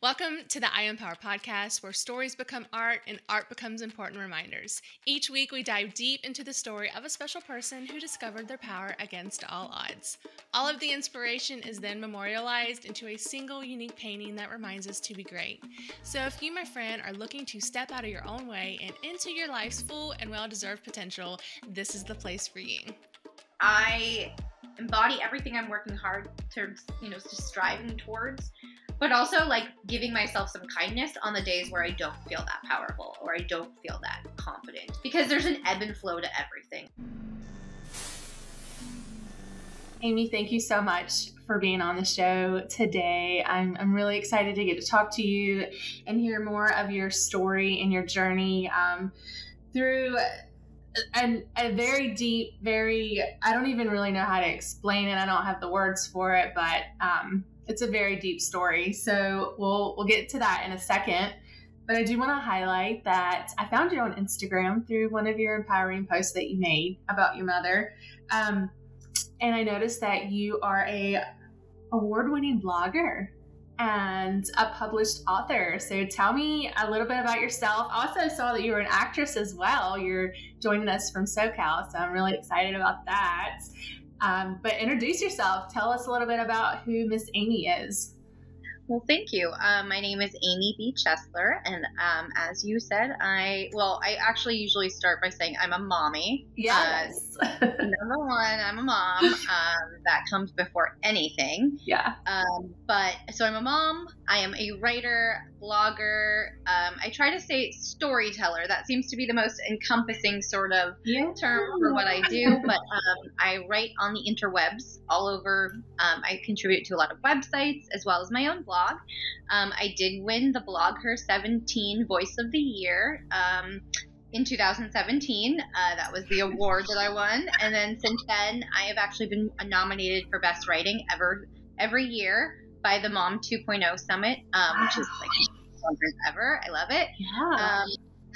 Welcome to the I Empower podcast, where stories become art and art becomes important reminders. Each week, we dive deep into the story of a special person who discovered their power against all odds. All of the inspiration is then memorialized into a single unique painting that reminds us to be great. So if you, my friend, are looking to step out of your own way and into your life's full and well-deserved potential, this is the place for you. I embody everything I'm working hard to, just striving towards, but also like giving myself some kindness on the days where I don't feel that powerful or I don't feel that confident, because there's an ebb and flow to everything. Amy, thank you so much for being on the show today. I'm really excited to get to talk to you and hear more of your story and your journey through a very deep, I don't even really know how to explain it. I don't have the words for it, but it's a very deep story. So we'll get to that in a second. But I do want to highlight that I found you on Instagram through one of your empowering posts that you made about your mother. And I noticed that you are a award-winning blogger and a published author. So tell me a little bit about yourself. I also saw that you were an actress as well. You're joining us from SoCal, so I'm really excited about that. But introduce yourself. Tell us a little bit about who Miss Amy is. Well, thank you. My name is Amy B. Chesler, and as you said, I actually usually start by saying I'm a mommy. Yes. Number one, I'm a mom. That comes before anything. Yeah. So I'm a mom. I am a writer, blogger. I try to say storyteller. That seems to be the most encompassing sort of term for what I do. But I write on the interwebs all over. I contribute to a lot of websites as well as my own blog. I did win the Blogger 17 Voice of the Year in 2017. That was the award that I won. And then since then, I have actually been nominated for Best Writing every year by the Mom 2.0 Summit, which is like ever. I love it. Yeah.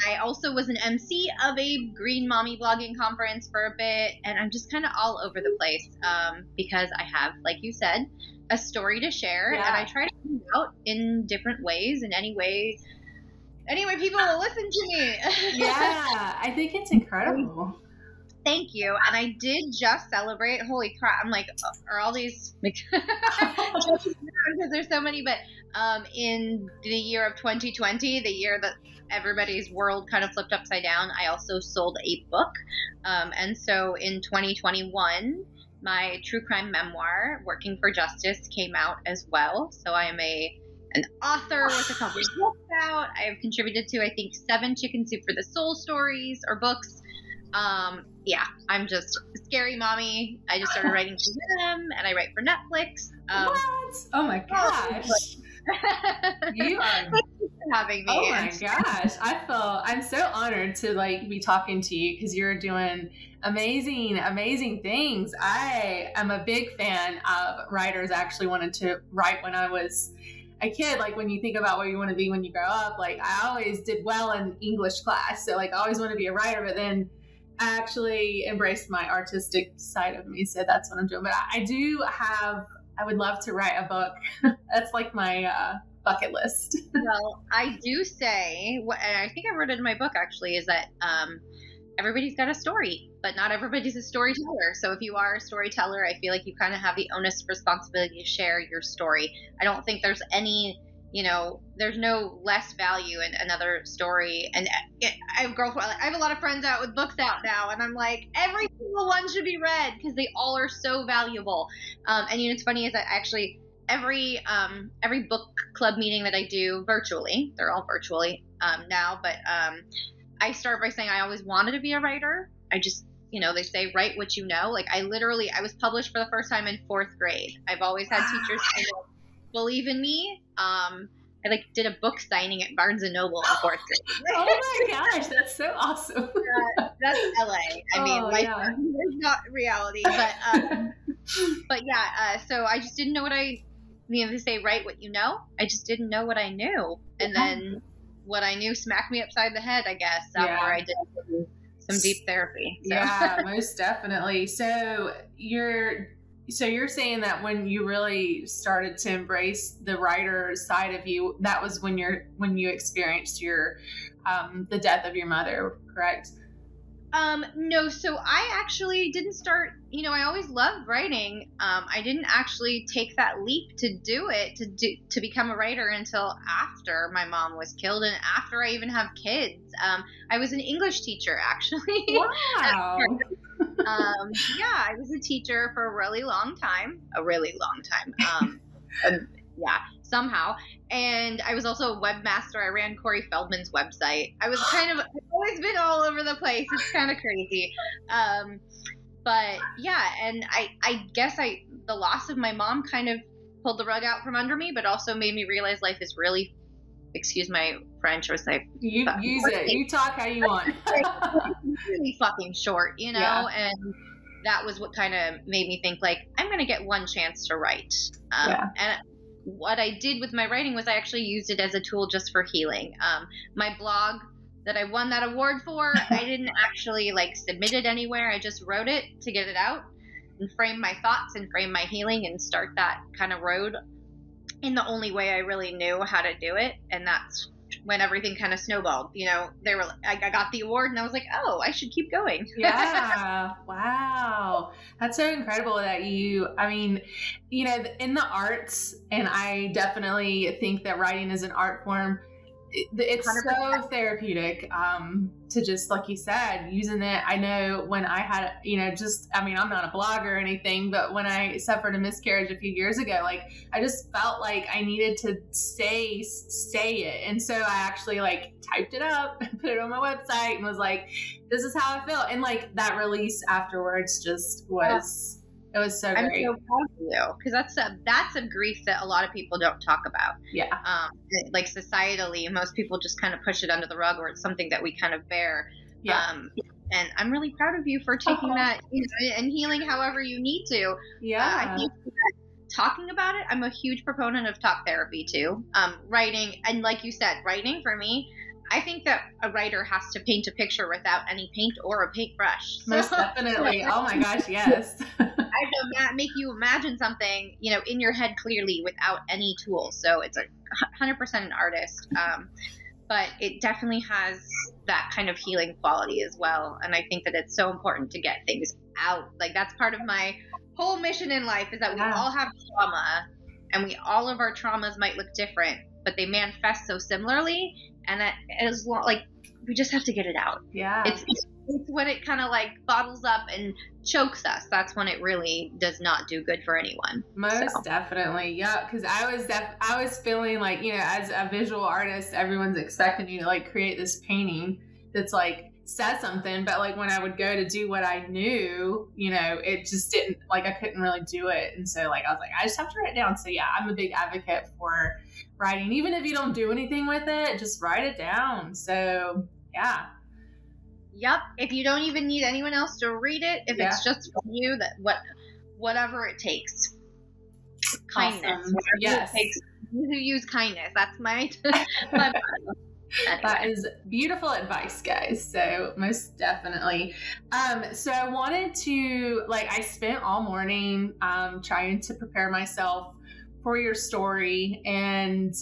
I also was an MC of a Green Mommy blogging conference for a bit, and I'm just kind of all over the place because I have, like you said, a story to share, and I try to put it out in different ways, in any way people will listen to me. Yeah, I think it's incredible. Thank you. And I did just celebrate. Holy crap. I'm like, are all these, because there's so many, but in the year of 2020, the year that everybody's world kind of flipped upside down, I also sold a book. And so in 2021, my true crime memoir, Working for Justice, came out as well. So I am an author with a couple of books out. I have contributed to, I think, 7 Chicken Soup for the Soul stories or books. I'm just a scary mommy. I just started writing for them, and I write for Netflix. What? Oh my gosh. You are Thank you for having me. Oh my gosh. I'm so honored to be talking to you, because you're doing amazing things. I am a big fan of writers. I actually wanted to write when I was a kid. Like, when you think about what you want to be when you grow up, I always did well in English class. So I always want to be a writer, but then I actually embraced my artistic side of me. So that's what I'm doing. But I would love to write a book. That's like my bucket list. Well, I do say, and I think I wrote it in my book actually, is that everybody's got a story, but not everybody's a storyteller. So if you are a storyteller, I feel like you kind of have the onus responsibility to share your story. I don't think there's any, there's no less value in another story. And I have a lot of friends out with books out now, and I'm like, every single one should be read because they all are so valuable. And it's funny is that actually every book club meeting that I do virtually, they're all virtually now, but I start by saying I always wanted to be a writer. I just, they say, write what you know. I was published for the first time in 4th grade. I've always had teachers kind of believe in me. I did a book signing at Barnes & Noble in 4th grade. Oh my gosh, that's so awesome. That's LA. Life is not reality, but yeah. So I just didn't know what they say, write what you know. I just didn't know what I knew. And then what I knew smacked me upside the head, I guess, after I did some deep therapy. So. Yeah, most definitely. So you're So you're saying that when you really started to embrace the writer side of you, that was when you experienced your the death of your mother, correct? No, so I actually didn't start, I always loved writing. I didn't actually take that leap to do it, to become a writer until after my mom was killed and after I even have kids. I was an English teacher, actually. Wow. Yeah, I was a teacher for a really long time. Yeah, somehow. And I was also a webmaster. I ran Corey Feldman's website. I've always been all over the place. It's kind of crazy. But yeah, and I guess the loss of my mom kind of pulled the rug out from under me, but also made me realize life is really, excuse my French, or say, you use it. You talk how you want. really fucking short, Yeah. and that was what kind of made me think, like, I'm going to get one chance to write. And what I did with my writing was I actually used it as a tool just for healing. My blog that I won that award for, I didn't actually submit it anywhere. I just wrote it to get it out and frame my thoughts and frame my healing and start that kind of road in the only way I really knew how to do it. And that's when everything kind of snowballed. I got the award and I was like, oh, I should keep going. Yeah. Wow. That's so incredible that in the arts, and I definitely think that writing is an art form. It's 100%. So therapeutic to just, like you said, using it. I know when I had, I'm not a blogger or anything, but when I suffered a miscarriage a few years ago, I just felt like I needed to say it. And so I actually typed it up and put it on my website and was like, this is how I feel. And that release afterwards just was... It was so great. I'm so proud of you, because that's a grief that a lot of people don't talk about. Yeah. Societally, most people just kind of push it under the rug, or it's something that we kind of bear. Yeah. And I'm really proud of you for taking that and healing however you need to. Yeah. I think talking about it, I'm a huge proponent of talk therapy too. Writing, and like you said, writing for me, I think that a writer has to paint a picture without any paint or a paintbrush. Most definitely. Oh my gosh, yes. I can make you imagine something, in your head clearly without any tools. So it's 100% an artist. But it definitely has that kind of healing quality as well. And I think that it's so important to get things out. That's part of my whole mission in life, is that we all have trauma, and all of our traumas might look different, but they manifest so similarly. And that is we just have to get it out. Yeah. It's when it kind of bottles up and chokes us. That's when it really does not do good for anyone. Most definitely. Yeah. Cause I was feeling as a visual artist, everyone's expecting you to create this painting that's says something, but when I would go to do what I knew, it just didn't, I couldn't really do it. And so I was like, I just have to write it down. So yeah, I'm a big advocate for writing. Even if you don't do anything with it, just write it down. So yeah. Yep. If you don't even need anyone else to read it, if it's just for you, whatever it takes. Kindness. Awesome. Yes. It takes, you use kindness. That's my motto. Anyway. That is beautiful advice, guys. So most definitely. So I wanted to, I spent all morning trying to prepare myself for your story, and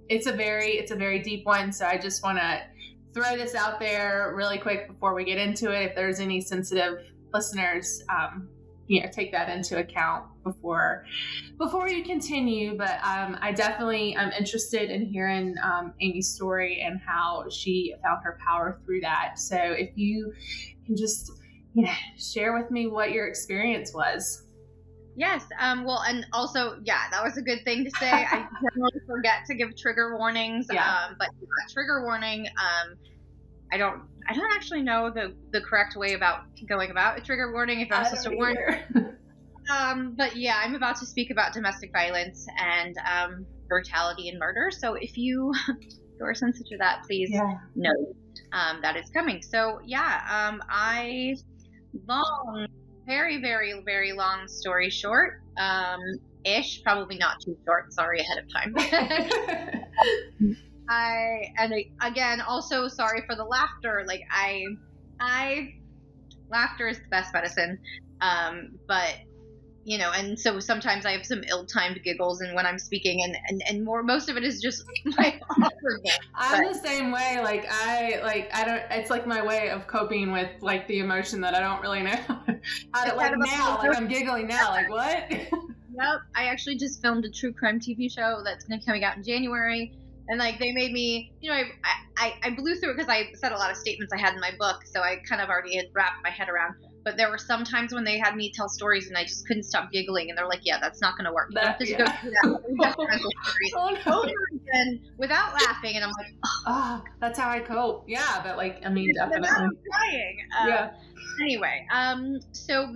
it's a very deep one. So I just want to throw this out there really quick before we get into it. If there's any sensitive listeners, take that into account before you continue. But I definitely am interested in hearing Amy's story and how she found her power through that. So if you can just share with me what your experience was. Yes. Well, and also, that was a good thing to say. I generally forget to give trigger warnings. But trigger warning. I don't actually know the correct way about going about a trigger warning, if I'm supposed to warn. But yeah, I'm about to speak about domestic violence and brutality and murder. So if you are sensitive to that, please know that it's coming. So very, very, very long story short, probably not too short. Sorry ahead of time. Again, also sorry for the laughter. Laughter is the best medicine. But and so sometimes I have some ill-timed giggles and when I'm speaking, and most of it is just my awkwardness. I'm the same way. I don't. It's like my way of coping with like the emotion that I don't really know how to like now. Like I'm giggling now. Like what? Yep. I actually just filmed a true crime TV show that's going to be coming out in January. And like they made me, I blew through it because I said a lot of statements I had in my book, so I kind of already had wrapped my head around. But there were some times when they had me tell stories and I just couldn't stop giggling, and they're like, "Yeah, that's not going to work. You have to go through that over again without laughing." And I'm like, "Oh, that's how I cope." Yeah, but like, I mean, definitely. I'm crying. Yeah. Anyway, so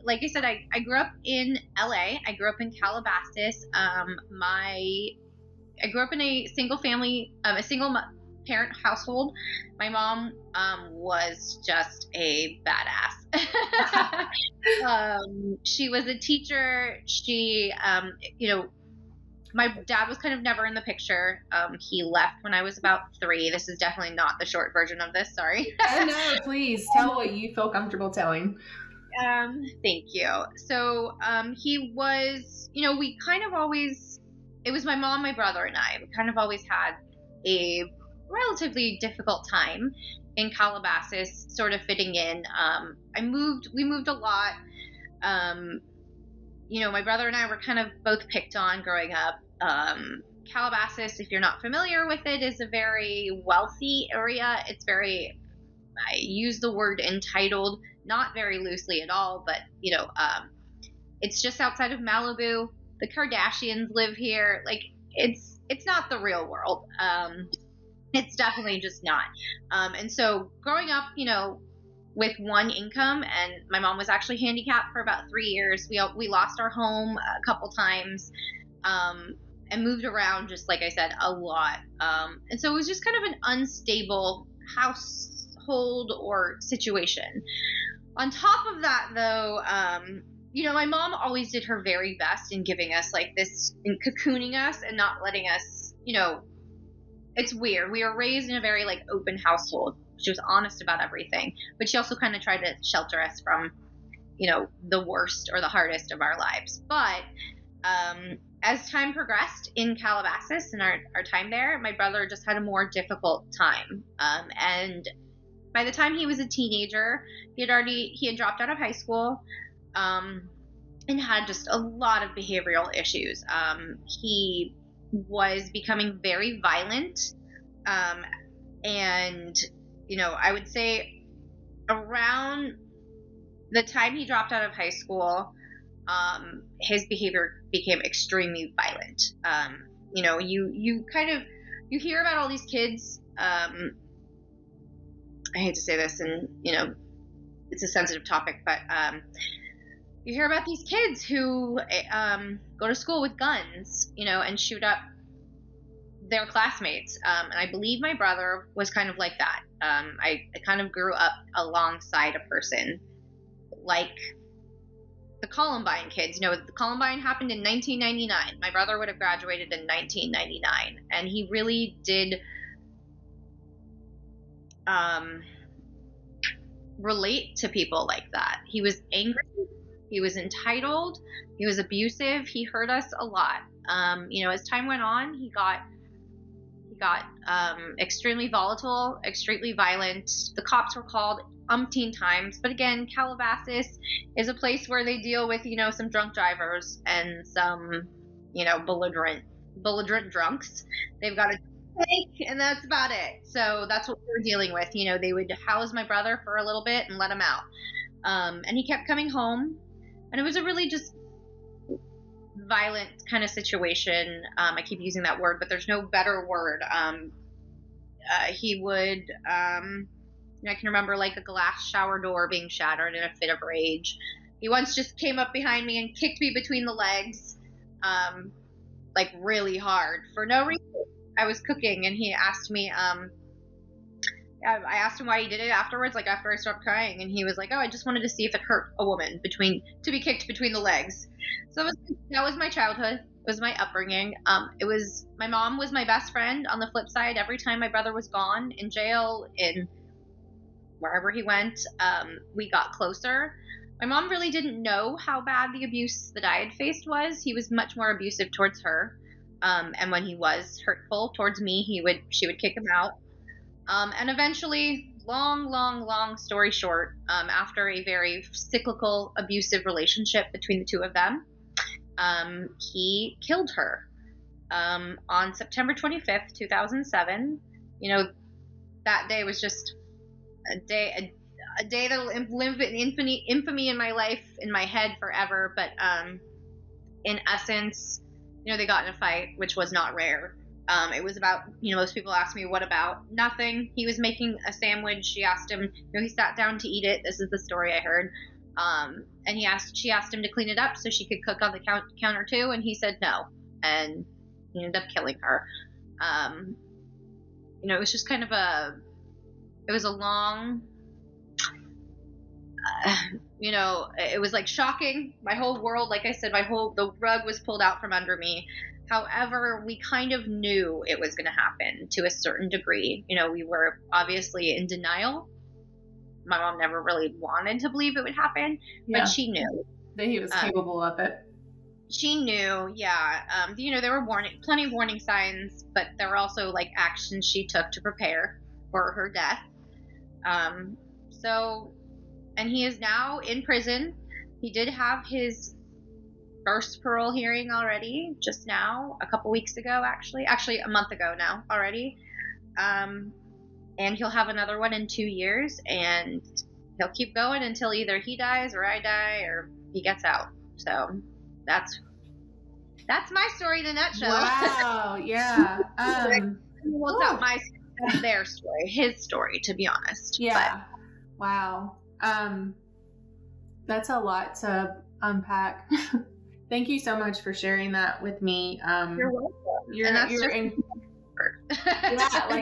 like I said, I grew up in LA. I grew up in Calabasas. I grew up in a single parent household. My mom was just a badass. She was a teacher. She, my dad was kind of never in the picture. He left when I was about 3. This is definitely not the short version of this. Sorry. Oh, no, please tell what you feel comfortable telling. Thank you. So he was, we kind of always, it was my mom, my brother, and I. We kind of always had a relatively difficult time in Calabasas, sort of fitting in. We moved a lot. My brother and I were kind of both picked on growing up. Calabasas, if you're not familiar with it, is a very wealthy area. It's very, I use the word entitled, not very loosely at all, but, it's just outside of Malibu. The Kardashians live here. Like, it's not the real world. It's definitely just not. And so growing up, with one income, and my mom was actually handicapped for about 3 years. We lost our home a couple times, and moved around, just like I said, a lot. And so it was just kind of an unstable household or situation. On top of that, though, my mom always did her very best in giving us like this, in cocooning us and not letting us, it's weird. We were raised in a very like open household. She was honest about everything, but she also kind of tried to shelter us from, the worst or the hardest of our lives. But as time progressed in Calabasas and our time there, my brother just had a more difficult time. And by the time he was a teenager, he had dropped out of high school, and had just a lot of behavioral issues. He was becoming very violent, and I would say around the time he dropped out of high school, his behavior became extremely violent. You hear about all these kids. I hate to say this, and it's a sensitive topic, but you hear about these kids who go to school with guns, and shoot up their classmates. And I believe my brother was kind of like that. I kind of grew up alongside a person like the Columbine kids. The Columbine happened in 1999. My brother would have graduated in 1999. And he really did relate to people like that. He was angry. He was entitled. He was abusive. He hurt us a lot. As time went on, he got extremely volatile, extremely violent. The cops were called umpteen times. But again, Calabasas is a place where they deal with, some drunk drivers and some, belligerent drunks. They've got a tank, and that's about it. So that's what we were dealing with. They would house my brother for a little bit and let him out. And he kept coming home. And it was a really just violent kind of situation. I keep using that word, but there's no better word. He would, I can remember like a glass shower door being shattered in a fit of rage. He once just came up behind me and kicked me between the legs, like really hard for no reason. I was cooking and he asked me, I asked him why he did it afterwards, like after I stopped crying, and he was like, "Oh, I just wanted to see if it hurt a woman to be kicked between the legs." So that was my childhood. It was my upbringing. My mom was my best friend. On the flip side, every time my brother was gone, in jail, in wherever he went, we got closer. my mom really didn't know how bad the abuse that I had faced was. He was much more abusive towards her. And when he was hurtful towards me, she would kick him out. And eventually, long story short, after a very cyclical, abusive relationship between the two of them, he killed her on September 25th, 2007. You know, that day was just a day that will live in infamy in my life, in my head forever. But in essence, you know, they got in a fight, which was not rare. It was about, you know, most people ask me, what about? Nothing. He was making a sandwich. She asked him, you know, he sat down to eat it. This is the story I heard. And she asked him to clean it up so she could cook on the counter too. And he said no. And he ended up killing her. You know, it was just kind of it was a long, you know, it was like shocking. My whole world, like I said, the rug was pulled out from under me. However, we kind of knew it was going to happen to a certain degree. You know, we were obviously in denial. My mom never really wanted to believe it would happen, but she knew that he was capable of it. She knew, yeah. You know, there were plenty of warning signs, but there were also like actions she took to prepare for her death. And he is now in prison. He did have his first parole hearing already, just now, a couple weeks ago, actually a month ago now already. And he'll have another one in 2 years, and he'll keep going until either he dies or I die or he gets out. So that's my story in a nutshell. Wow. Yeah. Well, it's not that's their story, his story, to be honest. Yeah. But, wow. That's a lot to unpack. Thank you so much for sharing that with me. You're welcome.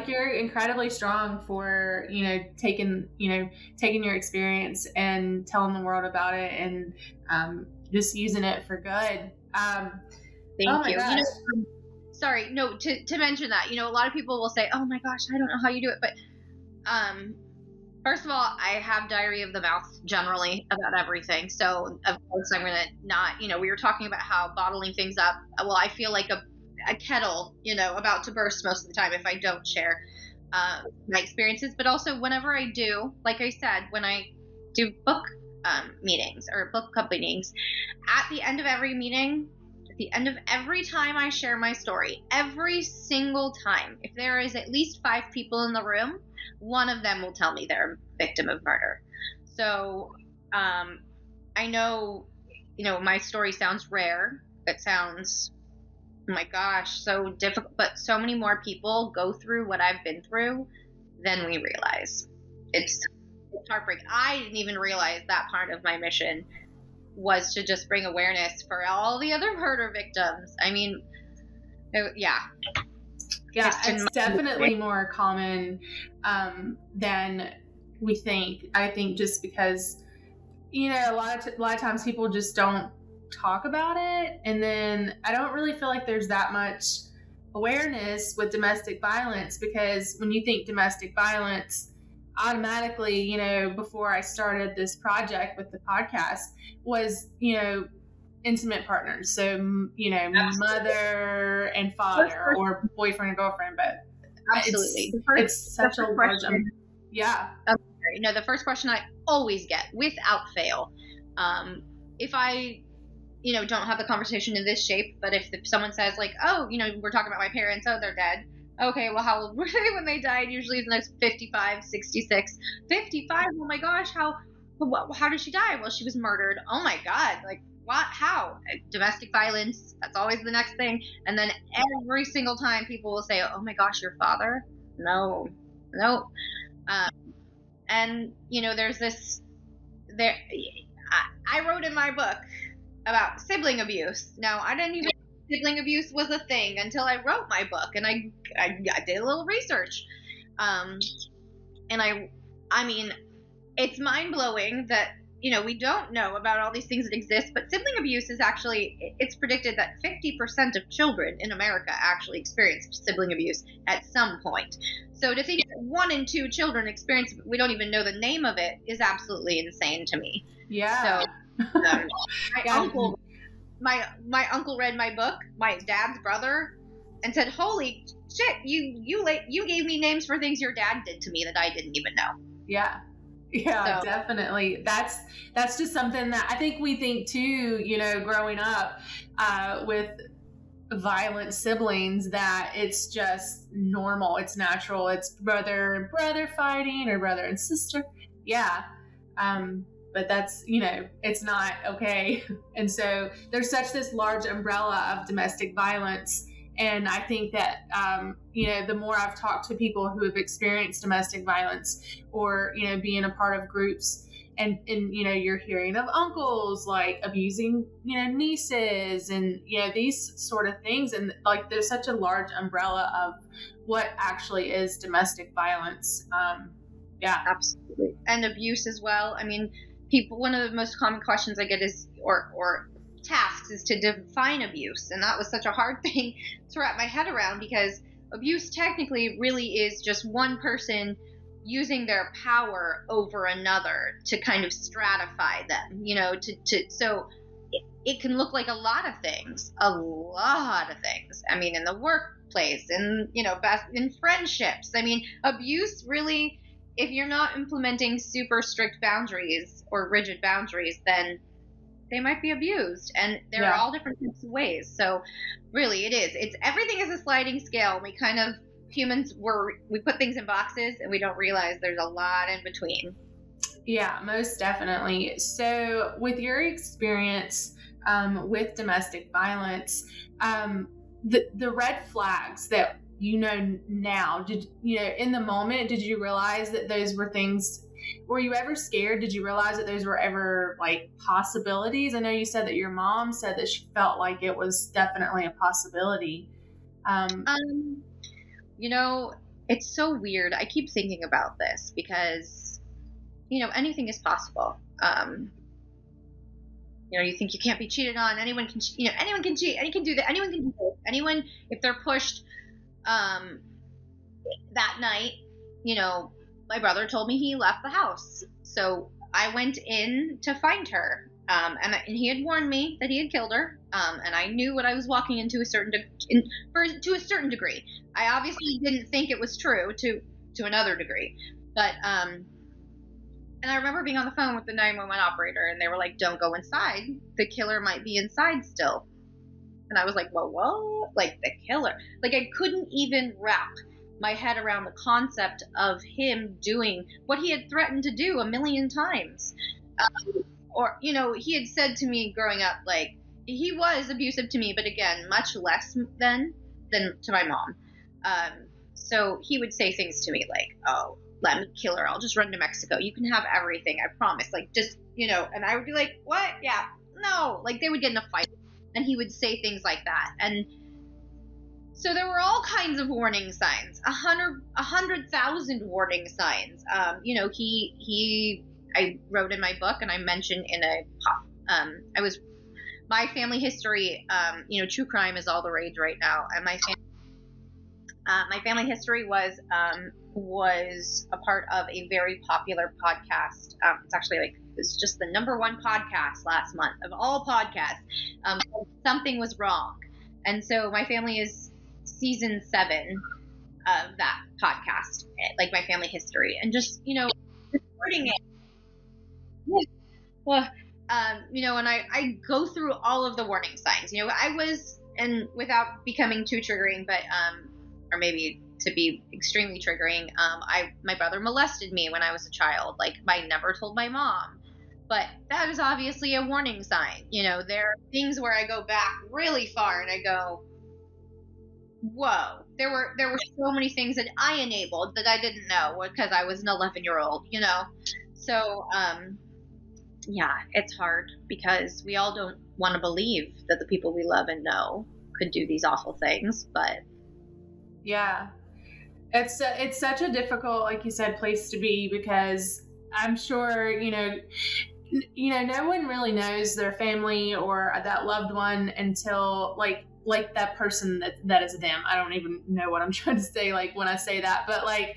You're incredibly strong for, you know, taking your experience and telling the world about it and just using it for good. Thank you. Sorry, no, to mention that, you know, a lot of people will say, oh my gosh, I don't know how you do it. But first of all, I have diarrhea of the mouth generally about everything. So of course I'm going to not, you know, we were talking about how bottling things up. Well, I feel like a kettle, you know, about to burst most of the time if I don't share my experiences. But also whenever I do, like I said, when I do book meetings or book club meetings, at the end of every meeting, at the end of every time I share my story, every single time, if there is at least 5 people in the room, one of them will tell me they're a victim of murder. So I know, you know, my story sounds rare. It sounds, oh my gosh, so difficult. But so many more people go through what I've been through than we realize. It's heartbreaking. I didn't even realize that part of my mission was to just bring awareness for all the other murder victims. I mean, yeah. Yeah, it's definitely more common than we think. I think just because, you know, a lot of times people just don't talk about it, and then I don't really feel like there's that much awareness with domestic violence, because when you think domestic violence, automatically, you know, before I started this project with the podcast, was, you know, intimate partners. So, you know, mother and father, or boyfriend and girlfriend. But absolutely, it's such a large. Yeah. You know, the first question I always get, without fail, if I, you know, don't have the conversation in this shape, but if someone says like, oh, you know, we're talking about my parents, oh, they're dead. Okay, well, how old were they when they died? Usually it's next 55, 66, 55. Oh my gosh, how did she die? Well, she was murdered. Oh my God, like what? How? Domestic violence. That's always the next thing. And then every single time people will say, oh my gosh, your father? No. And you know, there's this. I wrote in my book about sibling abuse. Now, I didn't even know sibling abuse was a thing until I wrote my book, and I did a little research. And I mean, it's mind-blowing that we don't know about all these things that exist, but sibling abuse is actually, it's predicted that 50% of children in America actually experience sibling abuse at some point. So to think that 1 in 2 children experience, we don't even know the name of it, is absolutely insane to me. Yeah. So my uncle read my book, my dad's brother, and said, "Holy shit, you gave me names for things your dad did to me that I didn't even know." Yeah. Yeah, so. Definitely. That's just something that I think we think too, growing up with violent siblings, that it's just normal. It's natural. It's brother and brother fighting, or brother and sister. Yeah. But that's, it's not okay. And so there's such this large umbrella of domestic violence. And I think that, the more I've talked to people who have experienced domestic violence, or, being a part of groups, and you're hearing of uncles like abusing, nieces, and, these sort of things. And like, there's such a large umbrella of what actually is domestic violence. Yeah, absolutely. And abuse as well. I mean, one of the most common questions I get is, or tasks, is to define abuse. And that was such a hard thing to wrap my head around, because abuse technically really is just one person using their power over another to kind of stratify them, so it can look like a lot of things. I mean, in the workplace, and, in friendships. I mean, abuse really, if you're not implementing super strict boundaries or rigid boundaries, then they might be abused. And there are all different types of ways. So really everything is a sliding scale. We kind of, humans, we put things in boxes, and we don't realize there's a lot in between. Yeah, most definitely. So with your experience with domestic violence, the red flags that now, in the moment, did you realize that those were things? Were you ever scared? Did you realize that those were ever like possibilities? I know you said that your mom said that she felt like it was definitely a possibility. It's so weird. I keep thinking about this because, anything is possible. You think you can't be cheated on. Anyone can, anyone can cheat. Anyone can do that. Anyone can do this. Anyone, if they're pushed, that night, my brother told me he left the house. So I went in to find her. And he had warned me that he had killed her. And I knew what I was walking into to a certain degree. I obviously didn't think it was true to another degree. But, and I remember being on the phone with the 911 operator, and they were like, "Don't go inside. The killer might be inside still." And I was like, "Well, what? Like, the killer?" Like, I couldn't even wrap my head around the concept of him doing what he had threatened to do 1,000,000 times. Or, he had said to me growing up, like, he was abusive to me, but again, much less than to my mom. So he would say things to me like, "Oh, let me kill her. I'll just run to Mexico. You can have everything. I promise." Like, just, and I would be like, "What? Yeah, no." Like, they would get in a fight, and he would say things like that. And so there were all kinds of warning signs, 100,000 warning signs. I wrote in my book, and I mentioned in my family history, true crime is all the rage right now. And my family history was a part of a very popular podcast. It's actually it's just the #1 podcast last month of all podcasts. Something Was Wrong. And so my family is season 7 of that podcast, like my family history, and just, recording it. Well, and I go through all of the warning signs. I was, and without becoming too triggering, but, or maybe to be extremely triggering, my brother molested me when I was a child. Like, I never told my mom, but that is obviously a warning sign. There are things where I go back really far and I go, whoa, there were so many things that I enabled that I didn't know because I was an 11-year-old, So, yeah, it's hard because we all don't want to believe that the people we love and know could do these awful things, but yeah, it's such a difficult, like you said, place to be, because I'm sure, no one really knows their family or that loved one until like that person that is them. I don't even know what I'm trying to say, like, when I say that, but like,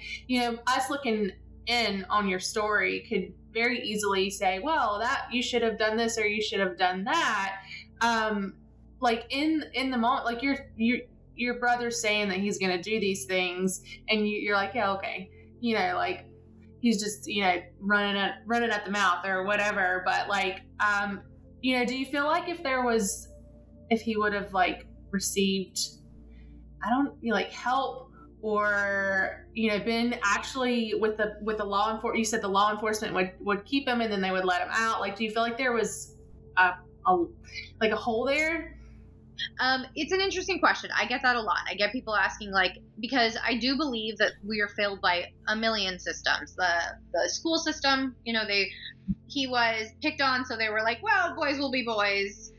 us looking in on your story could very easily say, well, that you should have done this or you should have done that. Like in the moment, like your brother's saying that he's going to do these things, and you're like, yeah, okay, like he's just running at the mouth or whatever. But like, do you feel like if he would have like received, help, or been actually with the law enforcement, you said the law enforcement would keep him and then they would let him out, like, do you feel like there was a hole there? It's an interesting question. I get that a lot. I get people asking, like, because I do believe that we are failed by a million systems. The school system, he was picked on, so they were like, well, boys will be boys,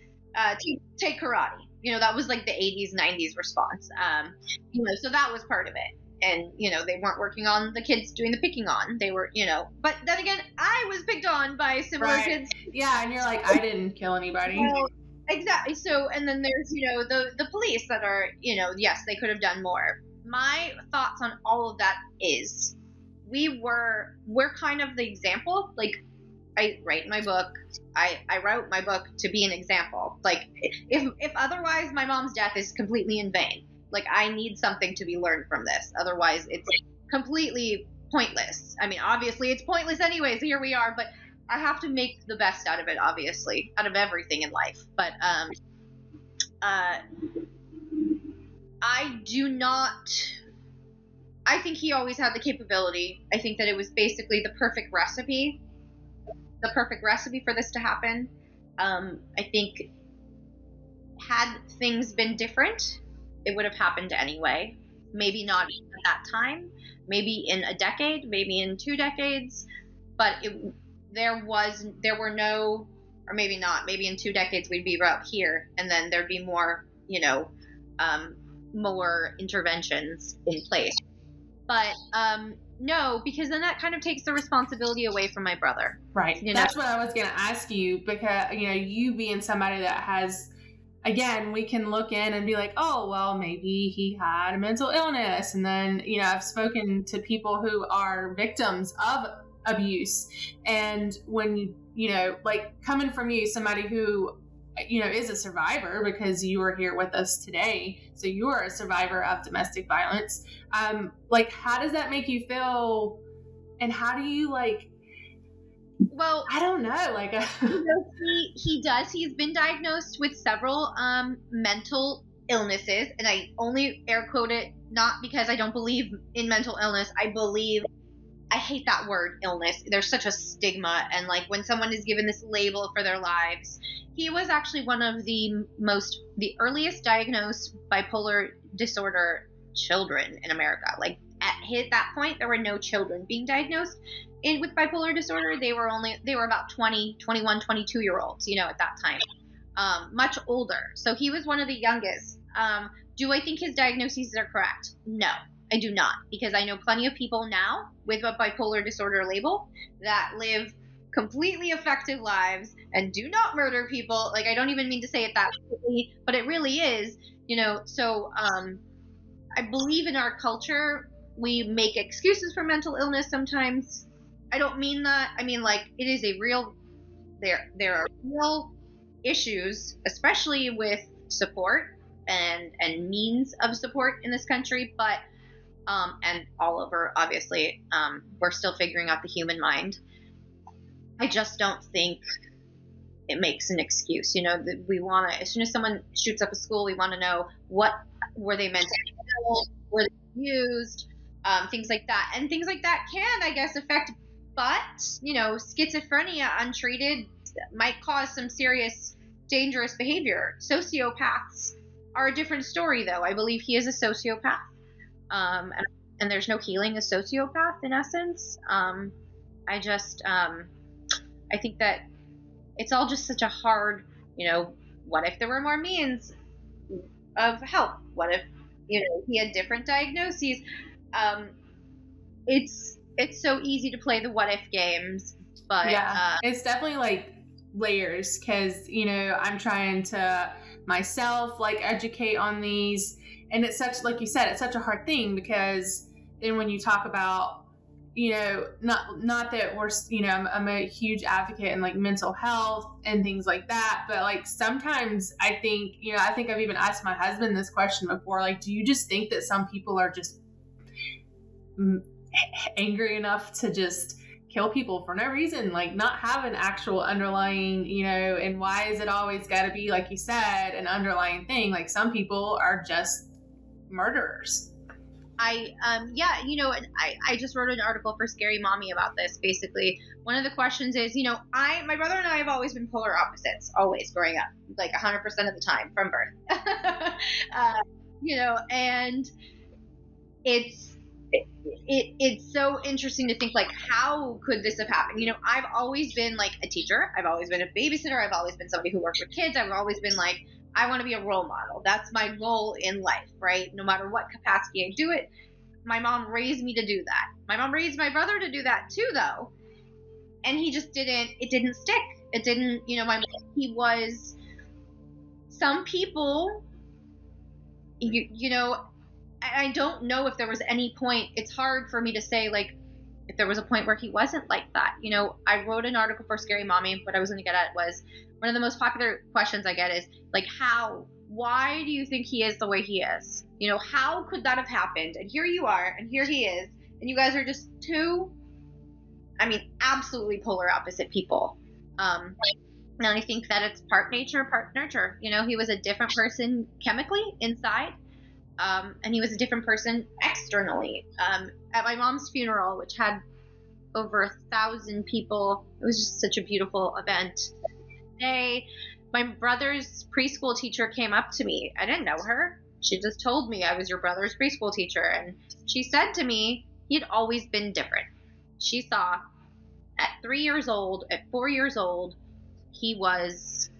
take karate. That was like the 80s, 90s response. So that was part of it. And, they weren't working on the kids doing the picking on. They were, but then again, I was picked on by similar kids. Yeah, and you're like, I didn't kill anybody. Exactly. So, and then there's, the police that are, yes, they could have done more. My thoughts on all of that is we're kind of the example. Like, I write my book. I wrote my book to be an example. Like, if otherwise my mom's death is completely in vain. Like, I need something to be learned from this. Otherwise, it's completely pointless. I mean, obviously it's pointless anyways. Here we are, but I have to make the best out of it, obviously, out of everything in life. But I think he always had the capability. I think that it was basically the perfect recipe for this to happen. I think had things been different, it would have happened anyway. Maybe not at that time, maybe in a decade, maybe in 2 decades, but there were no, or maybe not, maybe in 2 decades we'd be up here, and then there'd be more, more interventions in place. But no, because then that kind of takes the responsibility away from my brother. Right. That's what I was going to ask you, because, you being somebody that has, again, we can look in and be like, oh, well, maybe he had a mental illness. And then, I've spoken to people who are victims of abuse. And when, like, coming from you, somebody who, is a survivor, because you are here with us today. So you are a survivor of domestic violence. Like, how does that make you feel? And how do you, like, well, I don't know. Like, he does. He's been diagnosed with several mental illnesses, and I only air quote it not because I don't believe in mental illness. I hate that word, illness. There's such a stigma, and like when someone is given this label for their lives, he was actually one of the earliest diagnosed bipolar disorder children in America. Like at that point, there were no children being diagnosed with bipolar disorder. They were about 20, 21, 22-year-olds, at that time, much older. So he was one of the youngest. Do I think his diagnoses are correct? No, I do not, because I know plenty of people now with a bipolar disorder label that live completely effective lives and do not murder people. Like, I don't even mean to say it that way, but it really is, so I believe in our culture, we make excuses for mental illness sometimes. I don't mean that. I mean, like, it is a real, there are real issues, especially with support and means of support in this country, but and all over, obviously, we're still figuring out the human mind. I just don't think it makes an excuse. We want to, as soon as someone shoots up a school, we want to know what were they mentally ill, were they abused, things like that. And things like that can, I guess, affect, but, schizophrenia untreated might cause some serious, dangerous behavior. Sociopaths are a different story, though. I believe he is a sociopath. And there's no healing a sociopath, in essence. I think that it's all just such a hard, what if there were more means of help? What if, he had different diagnoses? It's so easy to play the what if games, But yeah, it's definitely like layers, because I'm trying to myself like educate on these, and it's such, like you said, it's such a hard thing, because then when you talk about not that we're I'm a huge advocate in like mental health and things like that, but like sometimes I think I've even asked my husband this question before, like, do you just think that some people are just angry enough to just kill people for no reason, like not have an actual underlying, and why is it always got to be, like you said, an underlying thing? Like some people are just murderers. I just wrote an article for Scary Mommy about this. Basically, one of the questions is, my brother and I have always been polar opposites, always growing up, like 100% of the time from birth. And it's so interesting to think, like, how could this have happened? I've always been like a teacher. I've always been a babysitter. I've always been somebody who worked with kids. I've always been like, I want to be a role model. That's my goal in life, right? No matter what capacity I do it. My mom raised me to do that. My mom raised my brother to do that too, though. And it didn't stick. It didn't, he was, some people, I don't know if there was any point. It's hard for me to say, like, if there was a point where he wasn't like that. I wrote an article for Scary Mommy. What I was going to get at was, one of the most popular questions I get is, like, why do you think he is the way he is? How could that have happened? And here you are, and here he is, and you guys are just two, absolutely polar opposite people. And I think that it's part nature, part nurture. He was a different person chemically inside. And he was a different person externally. At my mom's funeral, which had over 1,000 people, it was just such a beautiful event. My brother's preschool teacher came up to me. I didn't know her. She just told me, I was your brother's preschool teacher. And she said to me, he had always been different. She saw at 3 years old, at 4 years old, he was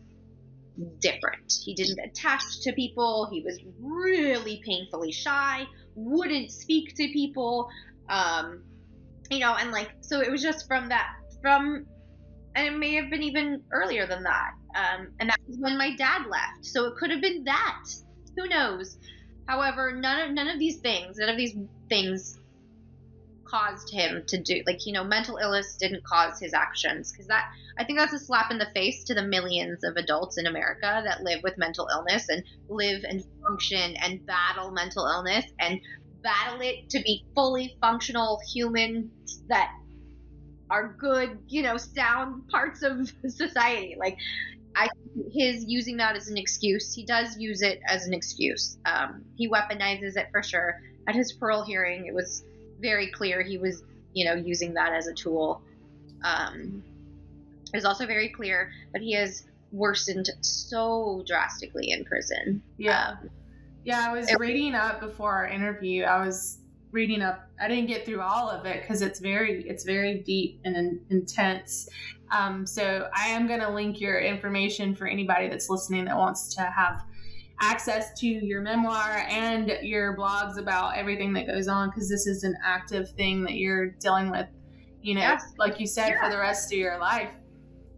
different. He didn't attach to people. He was really painfully shy, wouldn't speak to people. And like, so it was just and it may have been even earlier than that. And that was when my dad left. So it could have been that. Who knows? However, none of these things caused him to do, like, mental illness didn't cause his actions. Because I think that's a slap in the face to the millions of adults in America that live with mental illness and live and function and battle mental illness and battle it to be fully functional humans that are good, sound parts of society. Like, his using that as an excuse. He does use it as an excuse. He weaponizes it for sure. At his parole hearing, it was very clear he was, using that as a tool. It was also very clear that he has worsened so drastically in prison. Yeah. I was reading up before our interview. I didn't get through all of it because it's very deep and intense. So I am going to link your information for anybody that's listening that wants to have access to your memoir and your blogs about everything that goes on, because this is an active thing that you're dealing with, Yes. like you said, for the rest of your life.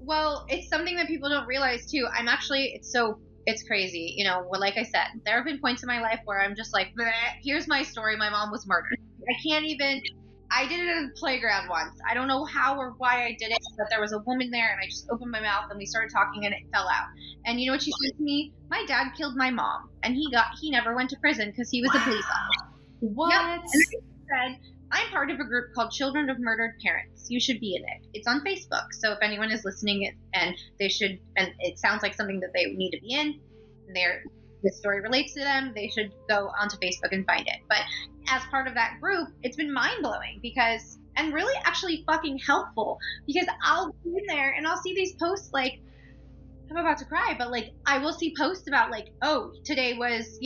Well, it's something that people don't realize too. It's crazy. Like I said, there have been points in my life where I'm just like, here's my story. My mom was murdered. I did it at a playground once. I don't know how or why I did it, but there was a woman there and I just opened my mouth and we started talking and it fell out. And you know what she said to me? My dad killed my mom and he never went to prison because he was a police officer. What? Yep. And I said, I'm part of a group called Children of Murdered Parents. You should be in it. It's on Facebook. So if anyone is listening and it sounds like something that they need to be in, and this story relates to them, they should go onto Facebook and find it. But as part of that group, it's been mind-blowing and really actually fucking helpful, because I'll be in there and I'll see these posts like, I'm about to cry, but like, I will see posts about like, oh, today was,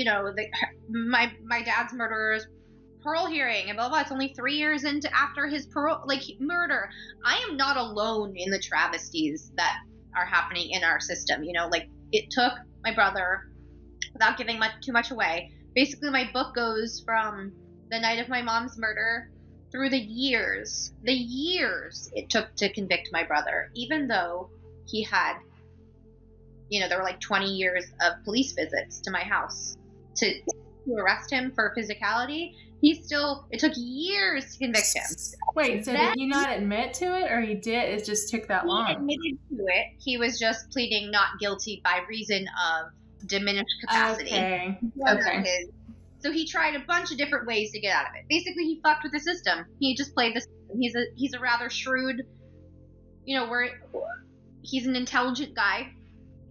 my dad's murderer's parole hearing and blah, blah. It's only 3 years after his parole, like, murder. I am not alone in the travesties that are happening in our system. Like, it took my brother, without giving too much away. Basically, my book goes from the night of my mom's murder through the years it took to convict my brother, even though he had, there were like 20 years of police visits to my house to arrest him for physicality. It took years to convict him. Wait, so did he not admit to it, or he did? It just took that long? He admitted to it. He was just pleading not guilty by reason of diminished capacity. Okay. So he tried a bunch of different ways to get out of it. Basically, he fucked with the system. He just played the system. He's a rather shrewd, he's an intelligent guy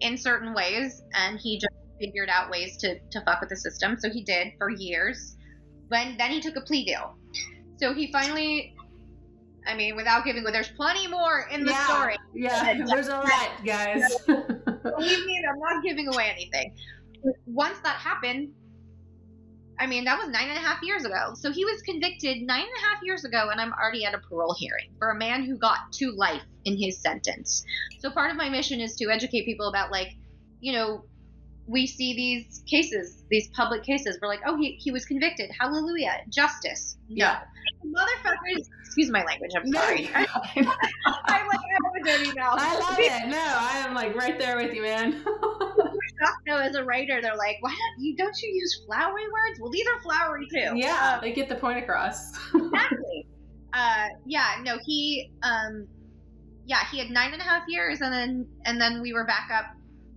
in certain ways, and he just figured out ways to fuck with the system. So he did for years. Then he took a plea deal. So he finally, without giving away, there's plenty more in the story. Yeah, there's a lot, guys. Believe me, I'm not giving away anything. Once that happened, that was 9.5 years ago. So he was convicted 9.5 years ago, and I'm already at a parole hearing for a man who got to life in his sentence. So part of my mission is to educate people about, we see these cases, these public cases. We're like, oh, he was convicted. Hallelujah. Justice. Yeah. Motherfuckers, excuse my language. I'm sorry. I have a dirty mouth. I love it. No, I am right there with you, man. As a writer, they're like, why don't you use flowery words? Well, these are flowery too. Yeah, they get the point across. Exactly. He had 9.5 years, and then we were back up.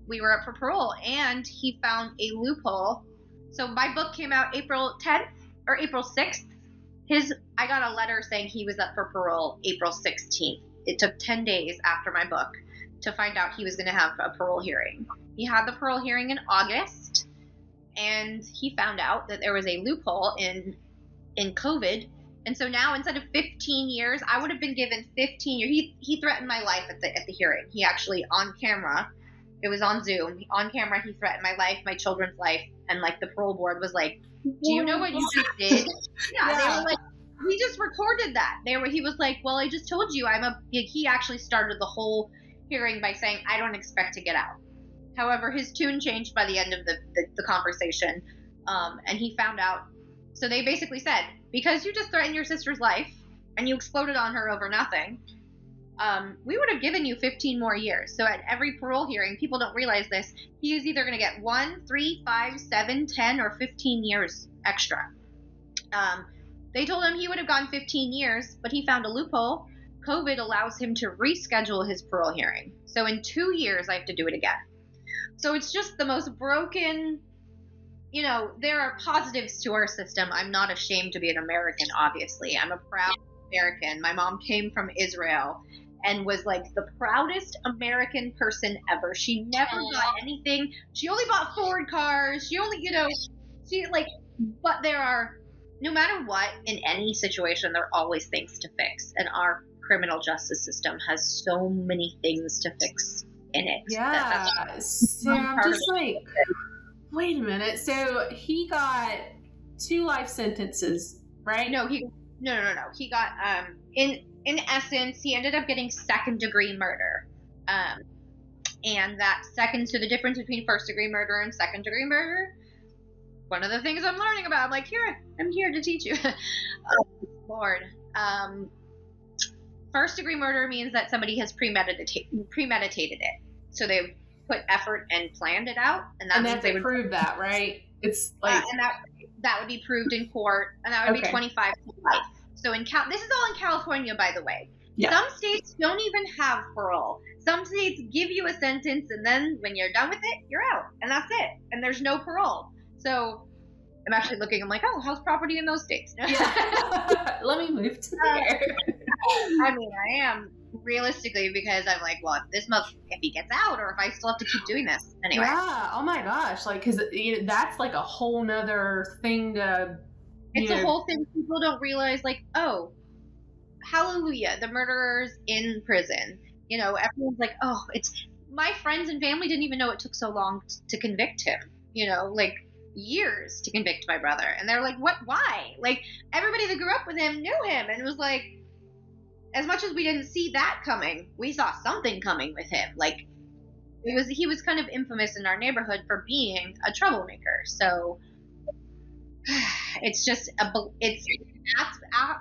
We were up for parole, and he found a loophole. So my book came out April 10th or April 6th. I got a letter saying he was up for parole April 16th. It took 10 days after my book to find out he was going to have a parole hearing. He had the parole hearing in August, and he found out that there was a loophole in COVID. And so now, instead of 15 years, I would have been given 15 years. He threatened my life at the hearing. He actually, on camera, it was on Zoom. On camera, he threatened my life, my children's life, and the parole board was like, "Do you know what you just did?" Yeah, they were like, "We just recorded that." He was like, "Well, I just told you He actually started the whole hearing by saying, "I don't expect to get out." However, his tune changed by the end of the conversation, and he found out. So they basically said, because you just threatened your sister's life and you exploded on her over nothing, we would have given you 15 more years. So at every parole hearing, people don't realize this, he is either going to get 1, 3, 5, 7, 10, or 15 years extra. They told him he would have gone 15 years, but he found a loophole. COVID allows him to reschedule his parole hearing. So in 2 years, I have to do it again. So it's just the most broken, there are positives to our system. I'm not ashamed to be an American, obviously. I'm a proud American. My mom came from Israel and was the proudest American person ever. She never got anything. She only bought Ford cars. She only, but there are, no matter what, in any situation, there are always things to fix. And our criminal justice system has so many things to fix in it. Yeah. So I'm just wait a minute. So he got 2 life sentences, right? No. He got, in essence, he ended up getting second-degree murder. And that so the difference between first-degree murder and second-degree murder, one of the things I'm learning about, I'm here to teach you. Oh, Lord. First-degree murder means that somebody has premeditated it. So they've put effort and planned it out. And means they would prove that, right? It's and that would be proved in court, and that would be 25 to life. So this is all in California, by the way. Yeah. Some states don't even have parole. Some states give you a sentence, and then when you're done with it, you're out, and that's it. And there's no parole. So I'm actually looking. I'm like, oh, how's property in those states? Yeah. Let me move to there. I am realistically, because I'm like, well, if he gets out, or if I still have to keep doing this anyway. Yeah. Oh my gosh. Because that's a whole nother thing to. It's a whole thing people don't realize. Oh, hallelujah, the murderer's in prison. Everyone's like, oh, it's my friends and family didn't even know it took so long to convict him. Years to convict my brother, and they're like, what? Why? Everybody that grew up with him knew him, and it was like, as much as we didn't see that coming, we saw something coming with him. He was kind of infamous in our neighborhood for being a troublemaker. So it's just it's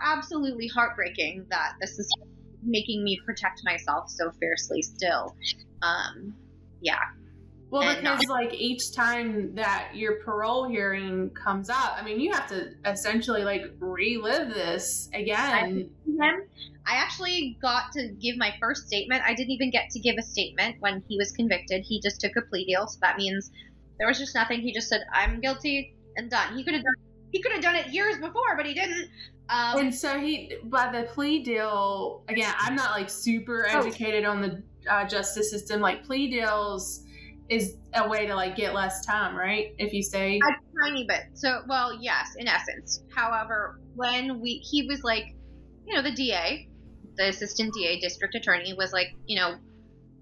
absolutely heartbreaking that this is making me protect myself so fiercely still. Yeah. Well, because like each time that your parole hearing comes up, I mean, you have to essentially like relive this again. I actually got to give my first statement. I didn't even get to give a statement when he was convicted. He just took a plea deal, so that means there was just nothing. He just said, "I'm guilty," and done. He could have done it years before, but he didn't. And so by the plea deal, again, I'm not like super educated on the justice system. Like plea deals is a way to like get less time, right? If you say a tiny bit. So, well, yes, in essence. However, when he was like, you know, the DA, the assistant DA, district attorney, was like, you know,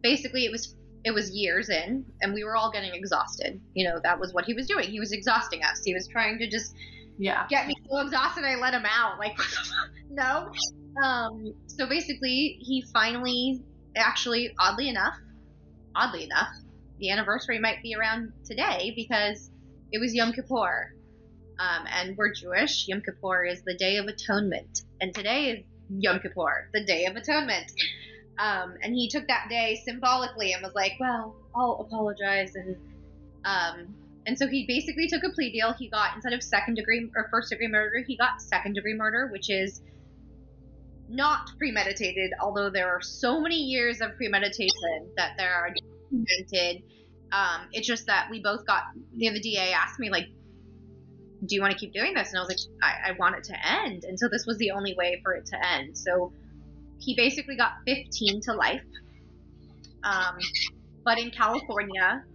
basically it was years in, and we were all getting exhausted. You know, that was what he was doing. He was exhausting us. He was trying to just get me so exhausted I let him out. Like, no. So basically, he finally, actually, oddly enough, the anniversary might be around today because it was Yom Kippur. And we're Jewish. Yom Kippur is the Day of Atonement. And today is Yom Kippur, the Day of Atonement. And he took that day symbolically and was like, well, I'll apologize. And so he basically took a plea deal. He got, instead of second-degree or first-degree murder, he got second-degree murder, which is not premeditated, although there are so many years of premeditation that there are documented. It's just that we both got, the DA asked me, like, do you want to keep doing this? And I was like, I want it to end. And so this was the only way for it to end. So he basically got 15 to life. But in California,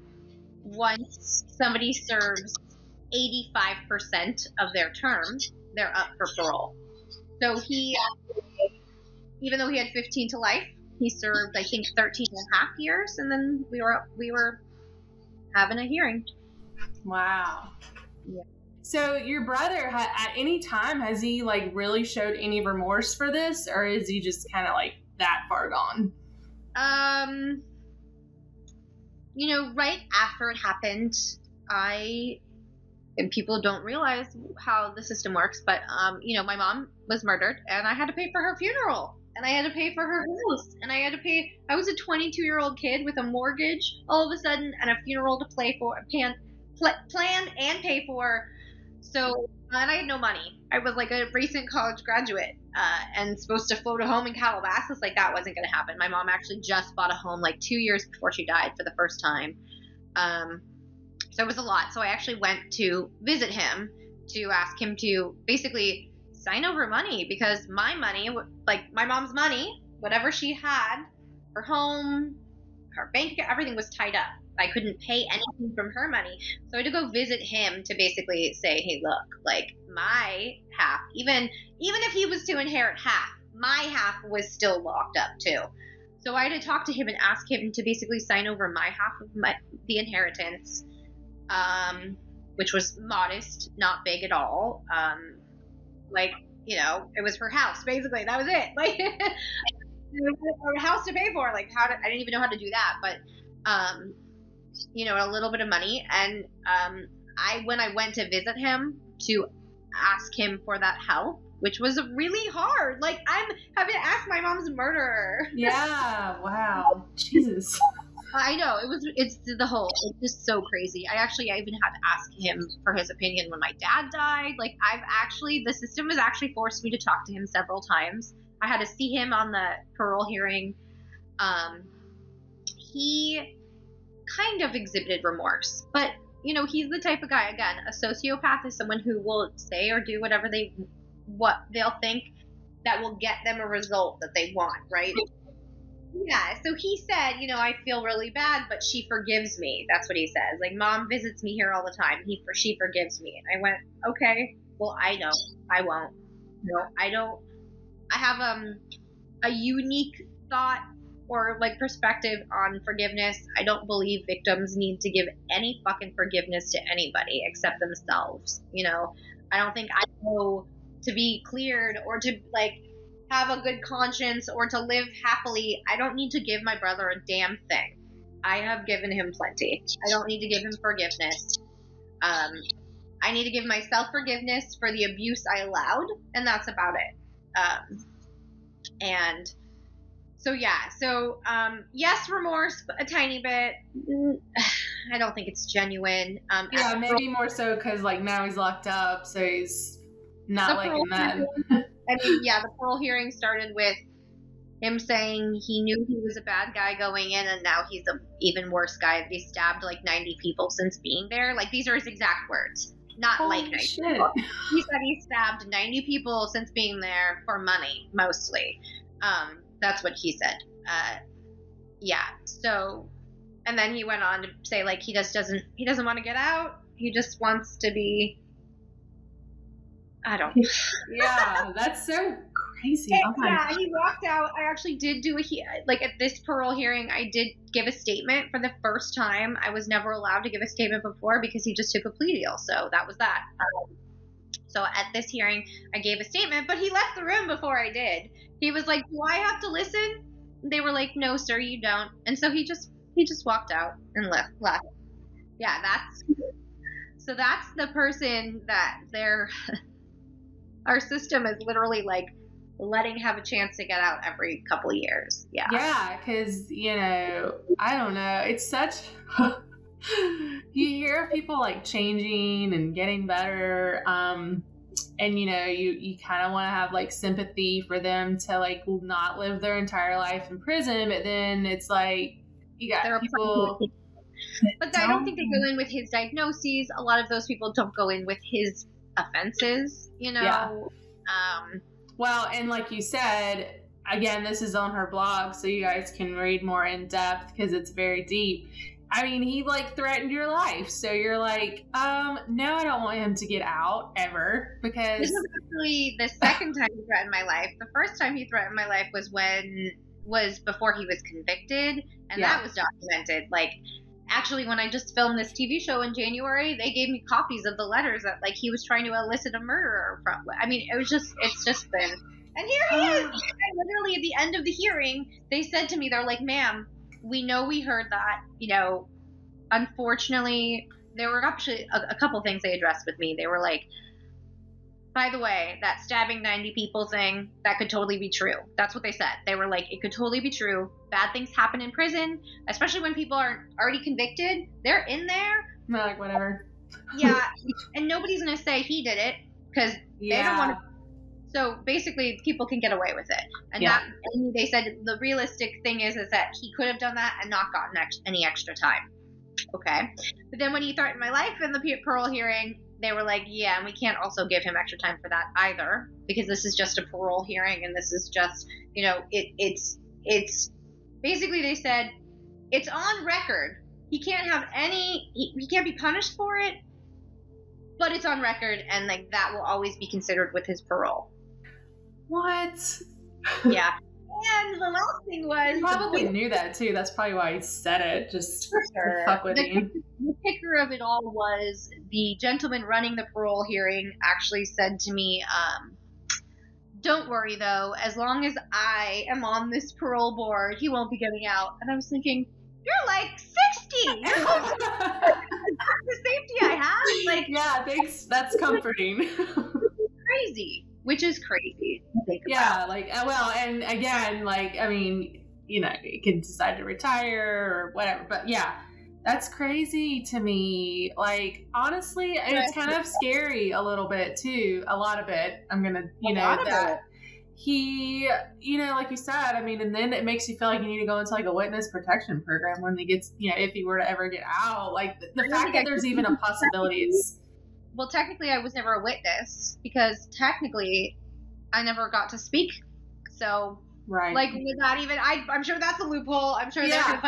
once somebody serves 85% of their term, they're up for parole. So he, even though he had 15 to life, he served, I think, 13 and a half years. And then we were having a hearing. Wow. Yeah. So your brother, at any time, has he like really showed any remorse for this, or is he just kind of like that far gone? You know, right after it happened, and people don't realize how the system works, but you know, my mom was murdered, and I had to pay for her funeral, and I had to pay for her house, and I was a 22-year-old kid with a mortgage all of a sudden, and a funeral to plan and pay for. So, and I had no money. I was like a recent college graduate and supposed to float a home in Calabasas. Like, that wasn't going to happen. My mom actually just bought a home like 2 years before she died for the first time. So it was a lot. So I actually went to visit him to ask him to basically sign over money, because my money, like my mom's money, whatever she had, her home, her bank account, everything was tied up. I couldn't pay anything from her money. So I had to go visit him to basically say, hey, look, like my half, even if he was to inherit half, my half was still locked up too. So I had to talk to him and ask him to basically sign over my half of the inheritance, which was modest, not big at all. Like, you know, it was her house, basically. That was it. Like, a house to pay for. Like, I didn't even know how to do that. But, you know, a little bit of money. And when I went to visit him to ask him for that help, which was really hard. Like, I'm having to ask my mom's murderer. Yeah, wow. Jesus. I know. It's just so crazy. I even had to ask him for his opinion when my dad died. Like, the system has actually forced me to talk to him several times. I had to see him on the parole hearing. He kind of exhibited remorse, but you know, he's the type of guy, again, a sociopath is someone who will say or do whatever they'll think that will get them a result that they want, right? Yeah, so he said, you know, I feel really bad, but she forgives me. That's what he says. Like, mom visits me here all the time. She forgives me. And I went, okay, well, I know. I won't. No, I don't. I have a unique thought or like perspective on forgiveness. I don't believe victims need to give any fucking forgiveness to anybody except themselves. You know, I don't think I know to be cleared or to like have a good conscience or to live happily. I don't need to give my brother a damn thing. I have given him plenty. I don't need to give him forgiveness. I need to give myself forgiveness for the abuse I allowed, and that's about it. And so, yeah. So, yes, remorse, a tiny bit. I don't think it's genuine. Yeah, maybe more so because, like, now he's locked up, so he's not liking that. I mean, yeah, the parole hearing started with him saying he knew he was a bad guy going in, and now he's an even worse guy. He stabbed like 90 people since being there. Like, these are his exact words. Not Holy like 90 shit. people. He said he stabbed 90 people since being there for money, mostly. That's what he said. Yeah. So, and then he went on to say, like, he doesn't want to get out. He just wants to be, I don't know. Yeah, that's so crazy. Oh my Yeah, he walked out. I actually did do at this parole hearing, I did give a statement for the first time. I was never allowed to give a statement before because he just took a plea deal. So that was that. So at this hearing, I gave a statement, but he left the room before I did. He was like, "Do I have to listen?" They were like, "No, sir, you don't." And so he just walked out and left. Yeah, that's the person that our system is literally like letting have a chance to get out every couple of years. Yeah. Yeah, because, I don't know. It's such... you hear of people, like, changing and getting better, and, you kind of want to have, like, sympathy for them to, like, not live their entire life in prison, but then it's like, you got people... But I don't think they go in with his diagnoses. A lot of those people don't go in with his offenses, Yeah. Well, and like you said, again, this is on her blog, so you guys can read more in depth because it's very deep. I mean, he, like, threatened your life, so you're like, no, I don't want him to get out ever, because... This was actually the second time he threatened my life. The first time he threatened my life was before he was convicted, and that was documented. Like, actually, when I just filmed this TV show in January, they gave me copies of the letters that, like, he was trying to elicit a murderer from. I mean, it's just been... And here he is! And literally, at the end of the hearing, they said to me, they're like, "Ma'am, we know we heard that. Unfortunately," there were actually a couple things they addressed with me. They were like, "By the way, that stabbing 90 people thing, that could totally be true." That's what they said. They were like, "It could totally be true. Bad things happen in prison, especially when people are already convicted. They're in there." I'm like, whatever. Yeah, and nobody's going to say he did it because they don't want to. So basically, people can get away with it. And and they said the realistic thing is that he could have done that and not gotten any extra time. Okay. But then when he threatened my life in the parole hearing, they were like, "Yeah, and we can't also give him extra time for that either, because this is just a parole hearing, and this is just, it's basically," they said, "it's on record. He can't have he can't be punished for it, but it's on record, and, like, that will always be considered with his parole." What? Yeah. And the last thing was... He probably knew that, too. That's probably why he said it, just to fuck with you. The kicker of it all was the gentleman running the parole hearing actually said to me, "Don't worry, though. As long as I am on this parole board, he won't be getting out." And I was thinking, you're like 60! You're the safety I have? Like, yeah, thanks. That's comforting. Crazy. Which is crazy to think about. Like, well, and again, like, I mean, you can decide to retire or whatever, but yeah, that's crazy to me. Like, honestly, it's kind of scary a little bit too. A lot of it. I'm gonna, that he, like you said, I mean, and then it makes you feel like you need to go into, like, a witness protection program when he gets, if he were to ever get out. Like, the fact that there's even a possibility is... Well, technically, I was never a witness because technically, I never got to speak. So, right. Like, was that even? I'm sure that's a loophole. I'm sure they're.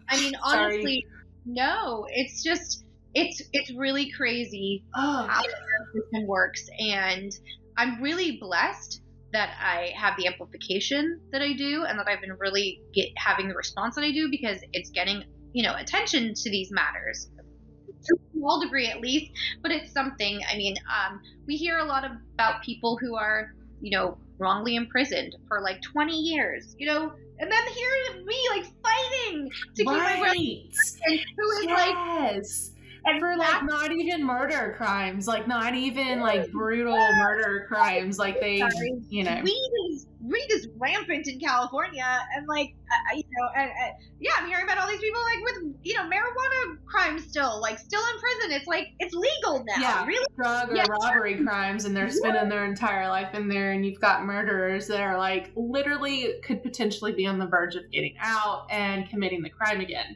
I mean, honestly, no. It's just, it's really crazy how the system works, and I'm really blessed that I have the amplification that I do, and that I've been really having the response that I do, because it's getting attention to these matters. To a small degree at least, but it's something. I mean, we hear a lot about people who are, wrongly imprisoned for like 20 years, and then here's me, like, fighting to keep my rights. And who is like, And for like not even murder crimes, like not even like brutal murder crimes, like they, you know, weed is rampant in California, and like yeah, I'm hearing about all these people like with marijuana crimes still in prison. It's like it's legal now. Yeah, really, drug or robbery crimes, and they're spending their entire life in there. And you've got murderers that are like literally could potentially be on the verge of getting out and committing the crime again.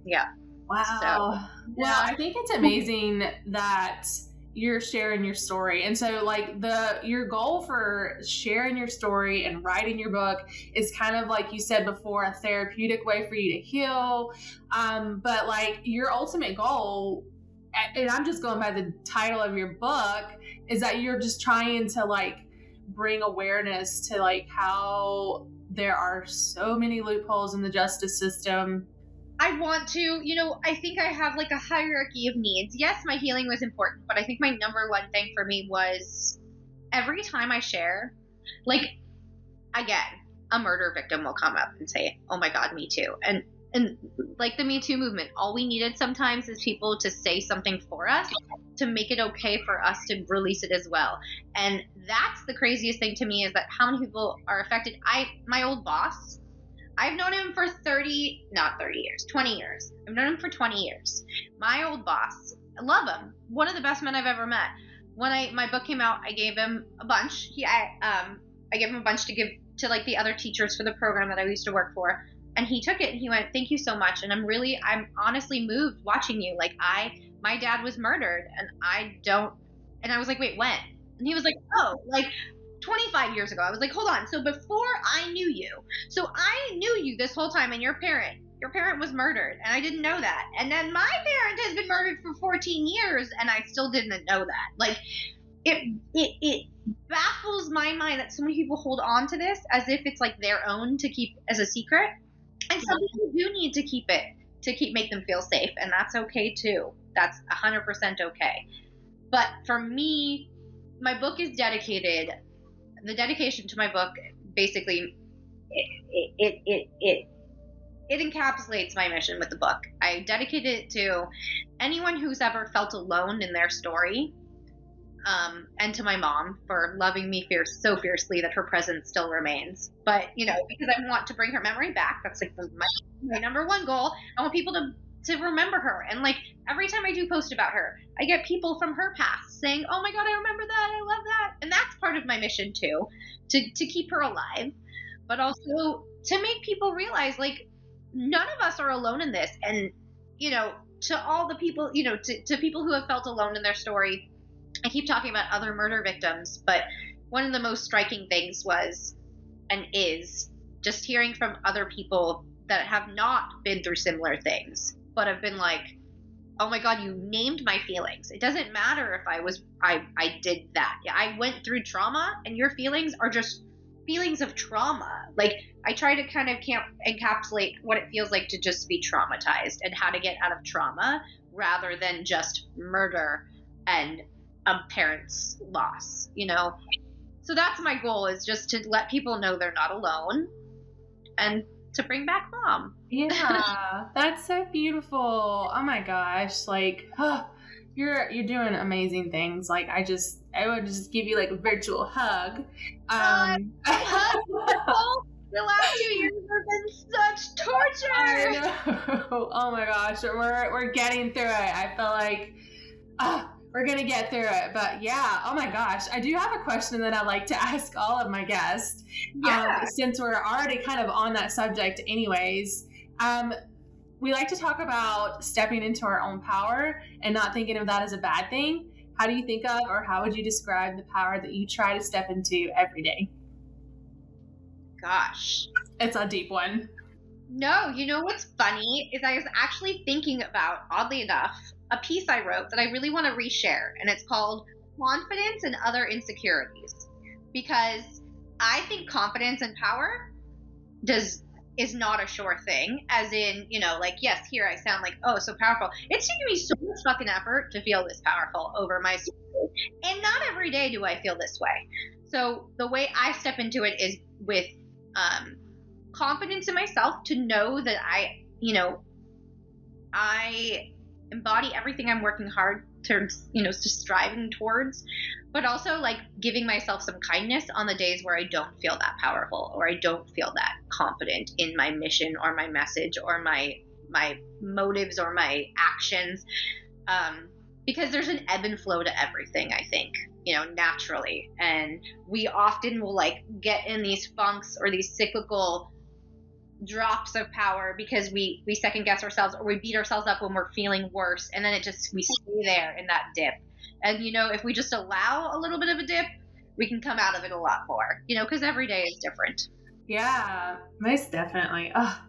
Yeah. Wow. Well, I think it's amazing that you're sharing your story. And so like your goal for sharing your story and writing your book is kind of like you said before, a therapeutic way for you to heal. But like your ultimate goal, and I'm just going by the title of your book, is that you're just trying to like bring awareness to like how there are so many loopholes in the justice system. I want to, I think I have like a hierarchy of needs. Yes, my healing was important, but I think my number one thing for me was every time I share, like, again, a murder victim will come up and say, oh my God, me too. And like the Me Too movement, all we needed sometimes is people to say something for us to make it okay for us to release it as well. And that's the craziest thing to me, is that how many people are affected. My old boss, I've known him for 20 years. I've known him for 20 years. My old boss, I love him. One of the best men I've ever met. When my book came out, I gave him a bunch. I gave him a bunch to give to like the other teachers for the program that I used to work for. And he took it and he went, thank you so much. And I'm honestly moved watching you. Like my dad was murdered and I was like, wait, when? And he was like, oh, like 25 years ago. I was like, hold on. So before I knew you, this whole time, and your parent was murdered, and I didn't know that. And then my parent has been murdered for 14 years, and I still didn't know that. Like, it baffles my mind that so many people hold on to this as if it's like their own to keep as a secret. And some people do need to keep it to make them feel safe, and that's okay too. That's 100% okay. But for me, my book is dedicated. The dedication to my book, basically, it encapsulates my mission with the book. I dedicate it to anyone who's ever felt alone in their story, and to my mom for loving me so fiercely that her presence still remains. But, because I want to bring her memory back, that's like my number one goal. I want people to remember her. And like every time I do post about her, I get people from her past saying, oh my God, I remember that. I love that. And that's part of my mission too, to keep her alive, but also to make people realize like none of us are alone in this. And, to all the people, to people who have felt alone in their story, I keep talking about other murder victims, but one of the most striking things was, and is, just hearing from other people that have not been through similar things, but have been like, oh my God, you named my feelings. It doesn't matter if I did that. I went through trauma, and your feelings are just feelings of trauma. Like, I try to kind of encapsulate what it feels like to just be traumatized and how to get out of trauma rather than just murder and a parent's loss, So that's my goal, is just to let people know they're not alone and to bring back mom. Yeah, that's so beautiful. Oh my gosh. Like, you're doing amazing things. Like, I would just give you like a virtual hug. The last 2 years have been such torture. I know. Oh my gosh. We're getting through it. I feel like, we're going to get through it. But yeah, oh my gosh. I do have a question that I like to ask all of my guests. Yeah. Since we're already kind of on that subject anyways. We like to talk about stepping into our own power and not thinking of that as a bad thing. How do you think of, or how would you describe the power that you try to step into every day? Gosh. It's a deep one. No, what's funny is I was actually thinking about, oddly enough, a piece I wrote that I really want to reshare, and it's called Confidence and Other Insecurities, because I think confidence and power is not a sure thing, as in, like, yes, here I sound like, oh, so powerful. It's taken me so much fucking effort to feel this powerful over my story, and not every day do I feel this way. So the way I step into it is with confidence in myself, to know that I embody everything I'm working hard to, just striving towards, but also like giving myself some kindness on the days where I don't feel that powerful, or I don't feel that confident in my mission or my message or my motives or my actions. Because there's an ebb and flow to everything, I think, naturally. And we often will like get in these funks or these cyclical drops of power because we second guess ourselves, or we beat ourselves up when we're feeling worse. And then we stay there in that dip. And, if we just allow a little bit of a dip, we can come out of it a lot more, because every day is different. Yeah, most definitely. Oh,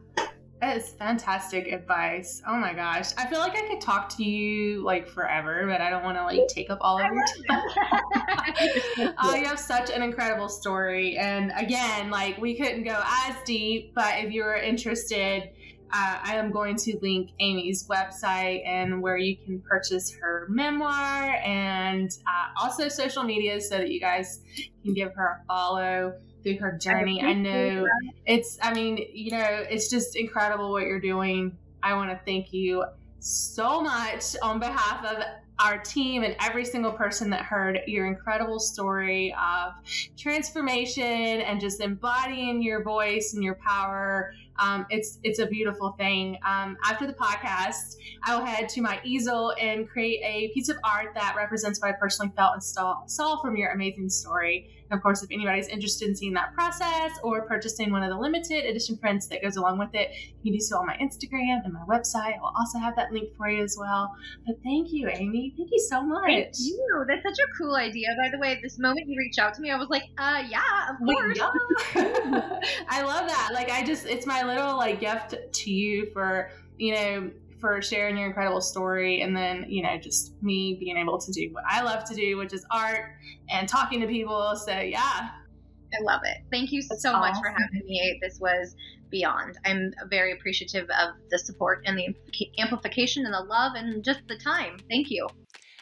that is fantastic advice. Oh my gosh. I feel like I could talk to you like forever, but I don't want to like take up all of your time. You have such an incredible story. And again, like we couldn't go as deep, but if you're interested, I am going to link Amy's website and where you can purchase her memoir, and also social media so that you guys can give her a follow through her journey. I know it's just incredible what you're doing. I want to thank you so much on behalf of our team and every single person that heard your incredible story of transformation and just embodying your voice and your power. It's a beautiful thing. After the podcast, I will head to my easel and create a piece of art that represents what I personally felt and saw from your amazing story. And of course, if anybody's interested in seeing that process or purchasing one of the limited edition prints that goes along with it, you can do so on my Instagram and my website. I will also have that link for you as well. But thank you, Amy. Thank you so much. Thank you. That's such a cool idea. By the way, this moment you reached out to me, I was like, yeah, of course. Yeah. I love that. Like, it's my little like gift to you for, for sharing your incredible story, and then, just me being able to do what I love to do, which is art and talking to people. So yeah. I love it. Thank you so much for having me. This was beyond. I'm very appreciative of the support and the amplification and the love and just the time. Thank you.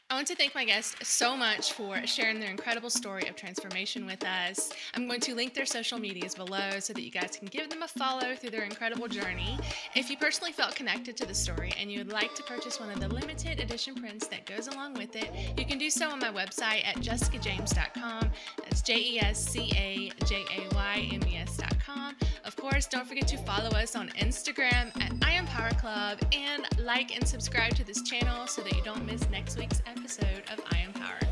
I want to thank my guests so much for sharing their incredible story of transformation with us. I'm going to link their social medias below so that you guys can give them a follow through their incredible journey. If you personally felt connected to the story and you would like to purchase one of the limited edition prints that goes along with it, you can do so on my website at jessicajames.com. That's JESCAJAYMES.com. Of course, don't forget to follow us on Instagram at I Am Power Club, and like and subscribe to this channel so that you don't miss next week's episode of I Am Power.